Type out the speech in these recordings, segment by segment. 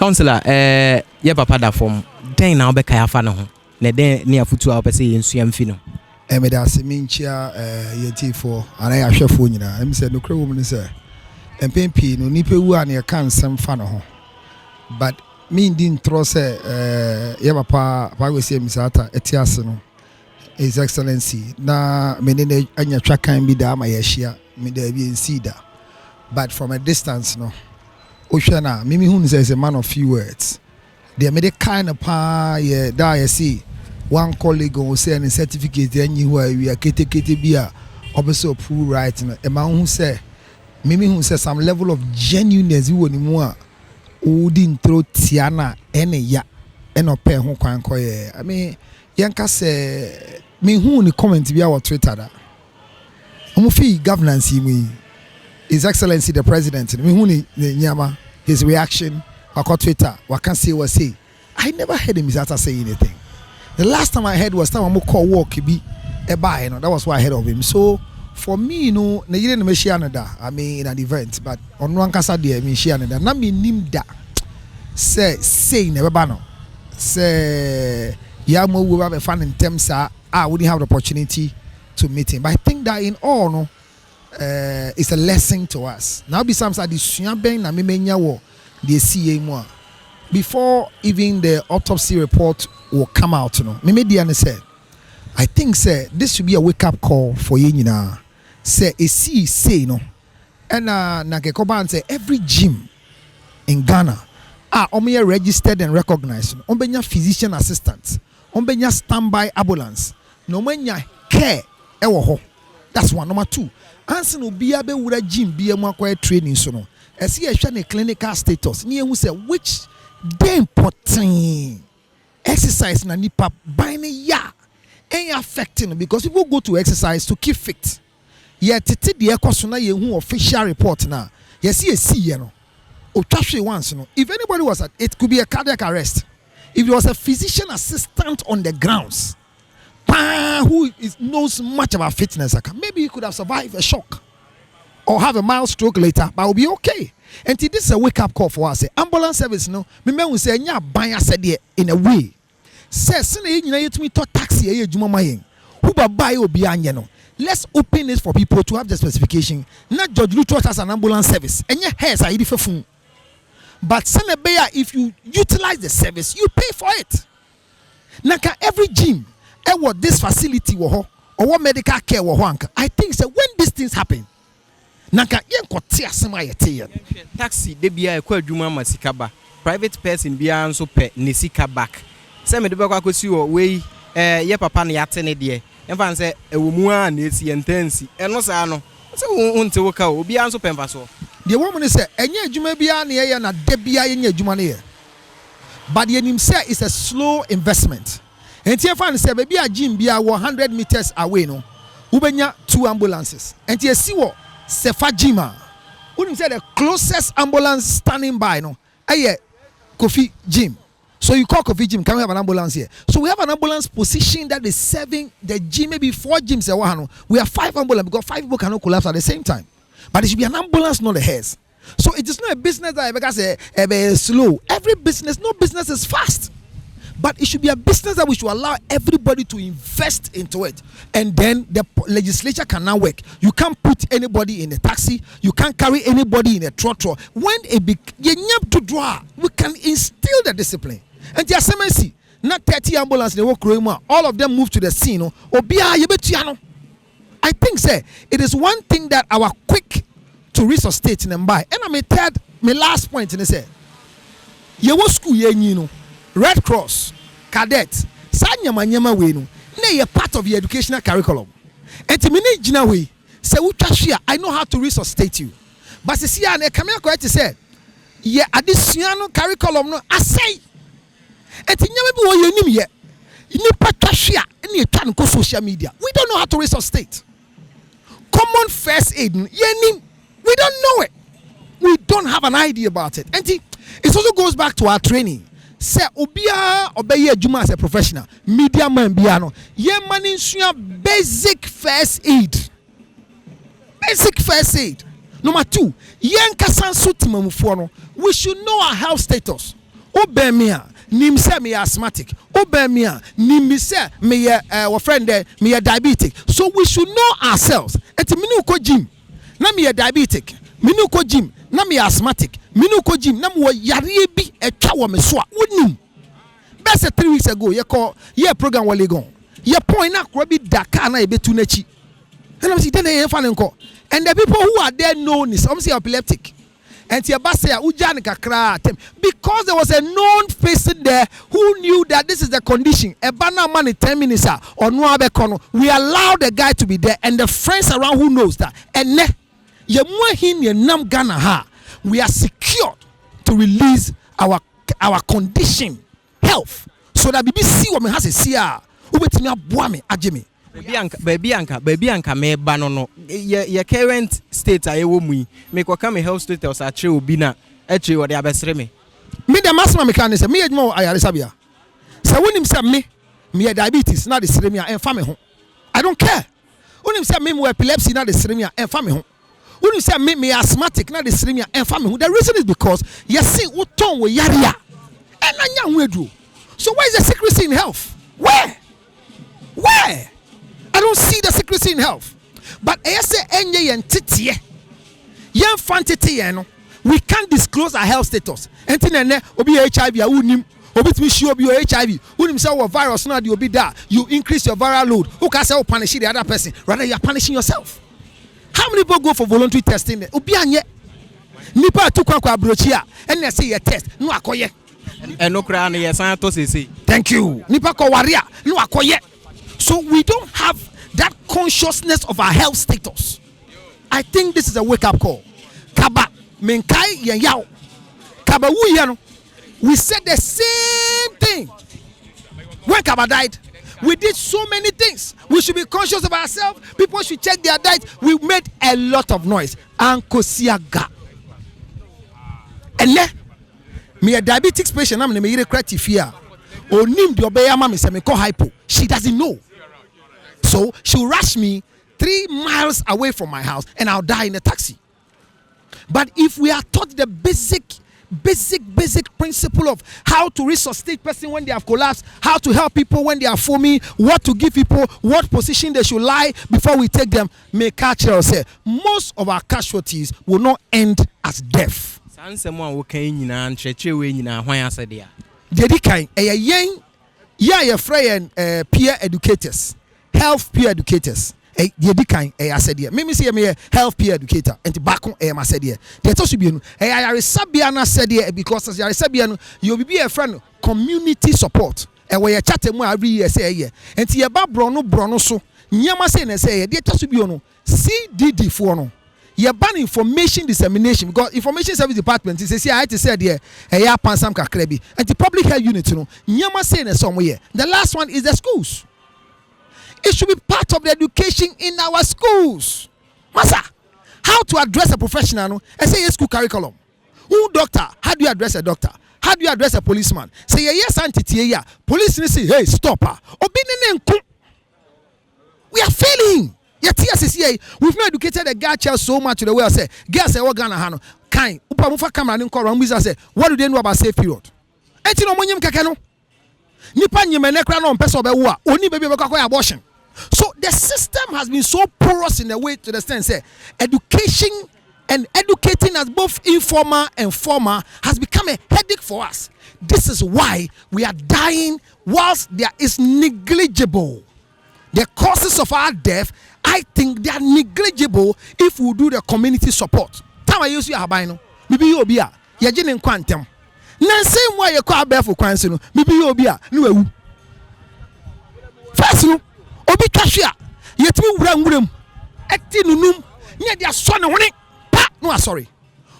Conselor, ye papa da form. Den na obeka ya fa no ho. Na den ne afutu a opese yensu amfi no. Me da seminchia yeti for ana ya hwefo nyina. Em se no kra wo mu se. Empempi no nipa wu a ne ka nsem fa no ho. But me din tro se ye papa we se Emissah-Arthur etiase no. His Excellency na me ne anya twakan bi da ma ye hia me da bi ensida. But from a distance no. Oshana, Mimi Hun says a man of few words. They made a kind of pa, yeah, that I see. One colleague will say any certificate, then you are kete beer, also prove right. A man who say, Mimi Hun says some level of genuineness you wouldn't more. Who didn't throw Tiana any ya, and no pay who can call. I mean, Yanka say, me who the comment be our Twitter. I'm fee governance, me. His Excellency the President, his reaction, I Twitter, what can say was say. I never heard Emissah-Arthur say anything. The last time I heard was time I call walk be a buy, that was why I heard of him. So for me, you know, I mean in an event, but on one casa day, I mean Shianada, not me nimda say never banner. Say Yamo will have a fun in terms I wouldn't have the opportunity to meet him. But I think that in all no. It's a lesson to us. Now, besides that, before even the autopsy report will come out, you know, I think, sir, this should be a wake-up call for you now. Say, say, no, and Nakekoban say every gym in Ghana are registered and recognized. Ombenya physician assistants, ombenya standby ambulance, no menya care, ewo. That's one. Number two. Anson will be able to gym be a more training soon. As he has a clinical status, near who say which they important exercise na nipa buying ya ain't affecting because people go to exercise to keep fit. Yet the ekosuna ye who official report now. Yes, you know. Or once, you know. If anybody was at it could be a cardiac arrest. If it was a physician assistant on the grounds. Who knows much about fitness, maybe you could have survived a shock or have a mild stroke later, but will be okay. And this is a wake-up call for us. Ambulance service, no, me will say, "Nya buy us in a way." Says, "You know, to me to taxi, who buy will be no." Let's open this for people to have the specification. Not Judge Lutterodt as an ambulance service, and your hairs are for phone. But if you utilize the service, you pay for it. Naka every gym. What this facility or what medical care I think so when these things happen nanka yenkote asema yete taxi de bia ekwa adwuma masikaba private person bia nso pe ne sika back se me de bekwa akosi wo we ye papa ne yate ne de emfa nse ewomu a na esi entansi eno sa no se wonte woka obi anso pemfa so de woman say enye adwuma bia na ye na de bia ye adwuma ne ye but the nim say it's a slow investment. And here fan say baby a gym bia 100 meters away no ubenya 2 ambulances and you see what sefa gym wouldn't say the closest ambulance standing by no KOFI gym. So you call KOFI gym, can we have an ambulance here? So we have an ambulance position that is serving the gym, maybe 4 gyms. We have 5 ambulances because 5 people cannot collapse at the same time. But it should be an ambulance, not a hairs. So it is not a business that because slow. Every business, no business is fast. But it should be a business that we should allow everybody to invest into it. And then the legislature can now work. You can't put anybody in a taxi. You can't carry anybody in a trotro. When you to draw, we can instill the discipline. And the SMC, not 30 ambulance, they walk all of them move to the scene. I think, sir, it is one thing that our quick to resuscitate them by. And my last point, and I say, you was school, you know. Red Cross, cadets, Sanyama way no, nay part of your educational curriculum. And to me, way, say, I know how to resuscitate you. But see, I come here to say, yeah, additional curriculum, no, I say, and to never be your name yet. You need Patricia, and you can go social media. We don't know how to resuscitate. Common first aid, we don't know it. We don't have an idea about it. And it also goes back to our training. Say obia obey juma as a professional media man biano ye mani basic first aid. Number 2, yen kasan sutimamufo no, we should know our health status. Obemia, nim say me asthmatic. Obemia, nim say me our friend there, me a diabetic. So we should know ourselves. Eti minu ko gym, na me a diabetic. Minu ko gym, na me asthmatic. Minu ko gym, na mo yare bi etwa wo me so a wonim. Best 3 weeks ago, ye call ye program wale gon. Ye point na kro bi Dakar na e betu nachi. And I'm saying then fan nko. And the people who are there known is say epileptic. And because there was a known person there who knew that this is the condition. A banner money 10 minutes or no we allow the guy to be there and the friends around who knows that. And we are secured to release our condition health so that BBC woman has a CR who bet me aboame ajemi. Baby anka me banono your current state ayewo mu me ko come health status a che obi na eche wo de abesere me the maximum mechanic me edmo ayaresa bia say wonim say me diabetes na de sere me enfa me ho I don't care wonim say me epilepsy na de sere me enfa me ho wonim say me asthmatic na de sere me enfa me ho. The reason is because you see uton wo yare a enanya ho edu. So where is the secrecy in health? Where I don't see the secrecy in health. But I say enye entity yen fantity no we can't disclose our health status. Entinene obi HIV a unim obi timi shi obi HIV unim say what virus na dey obi da you increase your viral load. Who can say punish the other person rather you are punishing yourself. How many people go for voluntary testing? Obi anye nipa tu kwa abrochi a and say your test no akoye no kra na yesan to sese. Thank you. Nipa ko waria no akoye. So we don't have that consciousness of our health status. I think this is a wake-up call. Kaba menkai yaw. Kaba wuyano. We said the same thing. When Kaba died, we did so many things. We should be conscious of ourselves. People should check their diet. We made a lot of noise. Ankosiaga. And me a diabetic patient. I'm me creative fear. Onim di obeya mama say me call hypo. She doesn't know. So she'll rush me 3 miles away from my house and I'll die in a taxi. But if we are taught the basic principle of how to resuscitate person when they have collapsed, how to help people when they are foaming, what to give people, what position they should lie before we take them, may catch us say most of our casualties will not end as death. Dedikai peer educators, health peer educators. Dedikai said here. Mimi say me health peer educator and back on said here. There also be Sabiana said here because as Sabiano you will be a friend community support. And where you chat more every year say here. And ti eba brono so nyama say na say there also be ono CDD for no. You ban information dissemination because information service department is say I to say there pansam kakrebi and the public health unit no nyama say na somewhere. The last one is the schools. It should be part of the education in our schools. Masa, how to address a professional no? I say yes school curriculum. Who doctor? How do you address a doctor? How do you address a policeman? Say yes entity yeah. Police say hey stop her. We are failing. We've not educated the girl child so much to the way I say, girls say what Ghana hano kind. Upa mufa camera ni nkoro mbiza say, what do they know about safe period? Enti no monyim keke no. Nipa nyimene kra no mpese obewo a, oni baby be kwakwa abortion. So the system has been so porous in a way to the extent say education and educating as both informal and formal has become a headache for us. This is why we are dying whilst there is negligible. The causes of our death, I think they are negligible if we do the community support. Time I use you habino, maybe you be a yajin quantum. Nan same way you call bear for quantum, maybe you be a no. First, no, obi cashier, yet we ram actinum, near their son on it. No, sorry.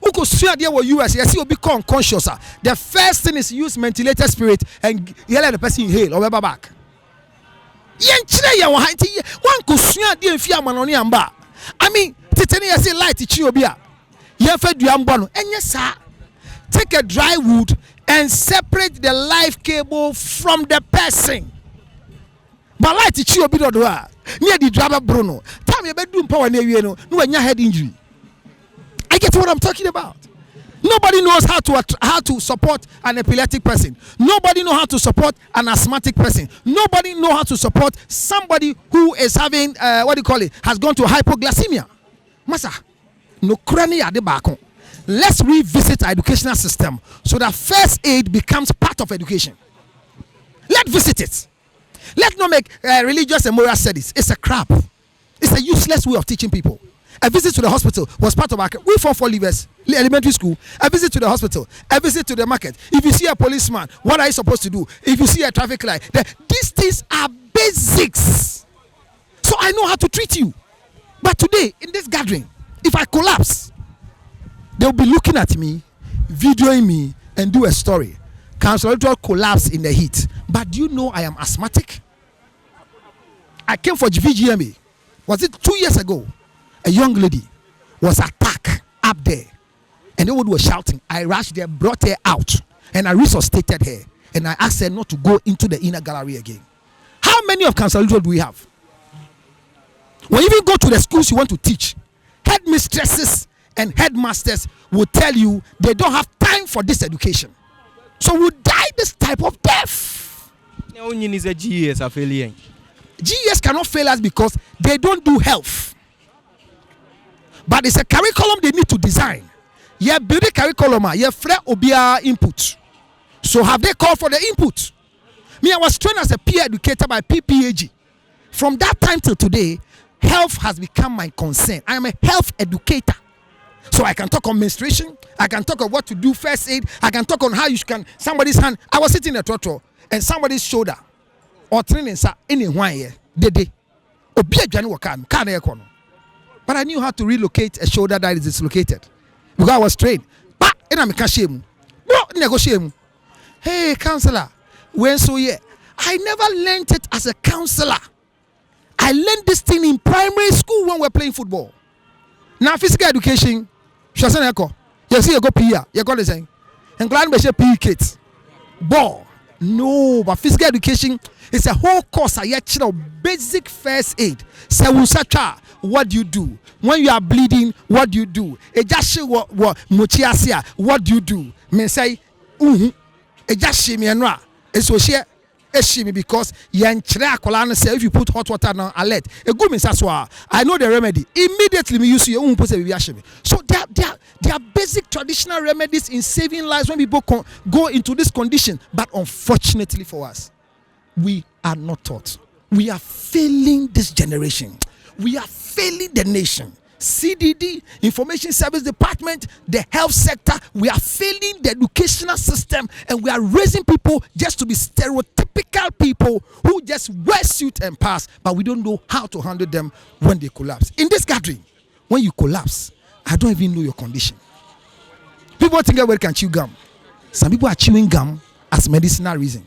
Who could see there were US? Yes, you'll become conscious. The first thing is use ventilator spirit and yell at the person inhale or back. One could swing the Fiamanoni amba. I mean, Titania say light to Chiobia. Fed Yambano. And yes, sir, take a dry wood and separate the life cable from the person. But light to Chiobia near the driver Bruno. Tell me about doing power near you know, no head injury. I get what I'm talking about. Nobody knows how to support an epileptic person. Nobody knows how to support an asthmatic person. Nobody knows how to support somebody who is having has gone to hypoglycemia. Masa, no crani ade baako. Let's revisit our educational system so that first aid becomes part of education. Let's visit it. Let's not make religious and moral studies. It's a crap. It's a useless way of teaching people. A visit to the hospital was part of our. We form 4 leavers, elementary school. A visit to the hospital. A visit to the market. If you see a policeman, what are you supposed to do? If you see a traffic light, these things are basics. So I know how to treat you. But today, in this gathering, if I collapse, they'll be looking at me, videoing me, and do a story. Conselor collapsed in the heat. But do you know I am asthmatic? I came for VGMA. Was it 2 years ago? A young lady was attacked up there. And everyone was shouting. I rushed there, brought her out. And I resuscitated her. And I asked her not to go into the inner gallery again. How many of Conselor do we have? When you even go to the schools you want to teach, headmistresses and headmasters will tell you they don't have time for this education. So we'll die this type of death. GES cannot fail us because they don't do health. But it's a curriculum they need to design. Yeah, build a curriculum, yeah, free obia input. So have they called for the input? Me, I was trained as a peer educator by PPAG. From that time till today, health has become my concern. I am a health educator. So I can talk on menstruation, I can talk on what to do first aid, I can talk on how you can somebody's hand. I was sitting in a trotro and somebody's shoulder or training sa in one year, dede. But I knew how to relocate a shoulder that is dislocated. Because I was trained. But hey, counselor, when so yeah, I never learned it as a counselor. I learned this thing in primary school when we were playing football. Now physical education, you see you go PE, you got the same. And glad we PE kids. Ball. No, but physical education is a whole course. I actually basic first aid. So what do you do when you are bleeding? What do you do? It just show what muchiasia. What do you do? Me say, it just shame me and ra. It's so share. Because say if you put hot water on alert, a good means as well. I know the remedy. Immediately me use your own person. So there are basic traditional remedies in saving lives when people go into this condition. But unfortunately for us, we are not taught. We are failing this generation. We are failing the nation. CDD, Information Service Department, the health sector, we are failing the educational system, and we are raising people just to be stereotypical people who just wear suit and pass, but we don't know how to handle them when they collapse. In this gathering, when you collapse, I don't even know your condition. People think everybody can chew gum. Some people are chewing gum as medicinal reason.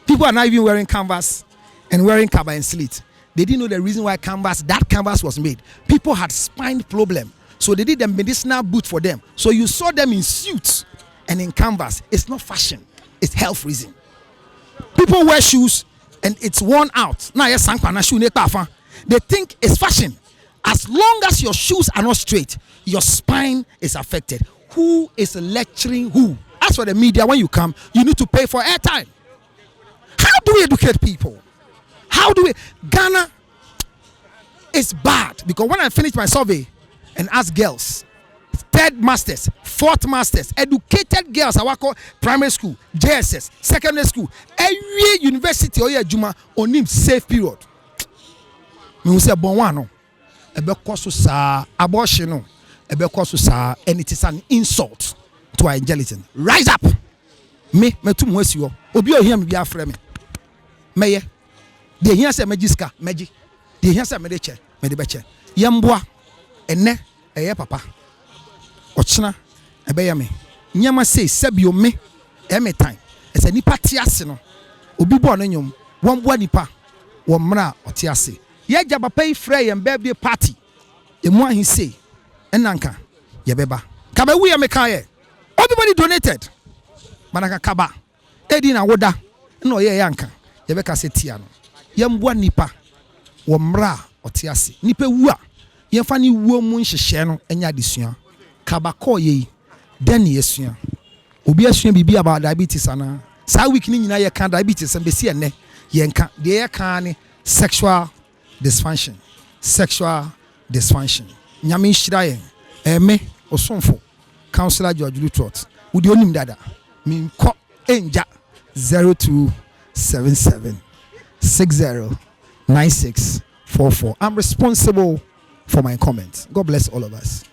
People are not even wearing canvas and wearing cover and slit. They didn't know the reason why that canvas was made. People had spine problem, so they did a medicinal boot for them. So you saw them in suits and in canvas. It's not fashion, it's health reason. People wear shoes and it's worn out. Now they think it's fashion. As long as your shoes are not straight, your spine is affected. Who is lecturing who? As for the media, when you come, you need to pay for airtime. How do we educate people? How do we? Ghana is bad because when I finished my survey and asked girls, third masters, fourth masters, educated girls, I work primary school, JSS, secondary school, every university or Juma on him safe period. Me will say bonwano, ebe koso sa abortion, ebe koso sa, and it is an insult to our intelligence. Rise up, me tu mwesi yo, obi o him be afre me, meye. They hear say magiska, magi. They hear say mediche, medibeche. Yamboa, ene, eye papa. Ochina, ebeya me. Nyama say sebio me, eme time. Ese nipa tiase no. Obi bo no nyom, wonboa nipa, womra otiase. Ye jaba pay frey and birthday party. Emu ahi say, enanka, ye beba. Kaba we me kaye. Everybody donated. Manaka kaba. Edi na woda. No ye yanka. Ye beka se tiano. Yambwa nipa womra otiase nipa wu a yemfa ni wuo mu nhyehyɛ no enya adesua kabakɔ ye then yesua obi asua bibi about diabetes ana saa week ni nyina ye kan diabetes and be see ene ye nka de ye kan ne sexual dysfunction nyame nhyira ye eme osomfo Conselor George Lutterodt udi onim dada min ko enja 0277 609644. I'm responsible for my comments. God bless all of us.